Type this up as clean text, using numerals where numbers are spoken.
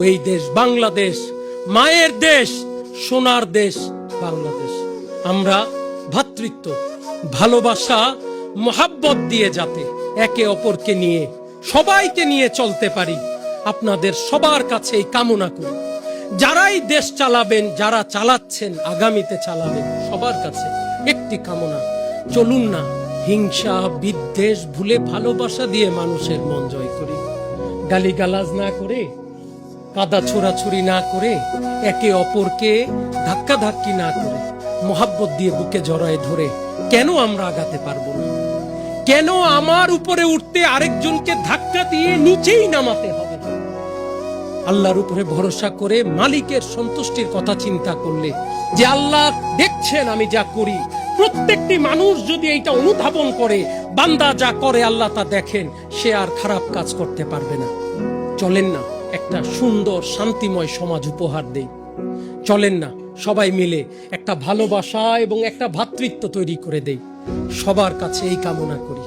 এই দেশ বাংলাদেশ, মায়ের দেশ, সোনার দেশ বাংলাদেশ। আমরা ভ্রাতৃত্ব, ভালোবাসা, মোহাব্বত দিয়ে যাতে একে অপরকে নিয়ে সবাইকে নিয়ে চলতে পারি, আপনাদের সবার কাছে এই কামনা করি। যারাই দেশ চালাবেন, যারা চালাচ্ছেন, আগামীতে চালাবেন, সবার কাছে একটি কামনা, চলুন না হিংসা বিদ্বেষ ভুলে ভালোবাসা দিয়ে মানুষের মন জয় করি। গালিগালাজ না করে, কাদা ছোড়াছুরি না করে, একে অপরকে ধাক্কাধাক্কি না করে, মোহাব্বত দিয়ে বুকে জড়ায় ধরে কেন আমরা আগাতে পারবো না? কেন আমার উপরে উঠতে আরেকজনকে ধাক্কা দিয়ে নিচেই নামাতে হবে? আল্লাহর উপরে ভরসা করে মালিকের সন্তুষ্টির কথা চিন্তা করলে, যে আল্লাহ দেখছেন আমি যা করি, প্রত্যেকটি মানুষ যদি এইটা অনুধাবন করে, বান্দা যা করে আল্লাহ তা দেখেন, সে আর খারাপ কাজ করতে পারবে না। চলেন না একটা সুন্দর শান্তিময় সমাজ উপহার দেই। চলেন না সবাই মিলে একটা ভালোবাসা এবং একটা ভ্রাতৃত্ব তৈরি করে দেই। সবার কাছে এই কামনা করি।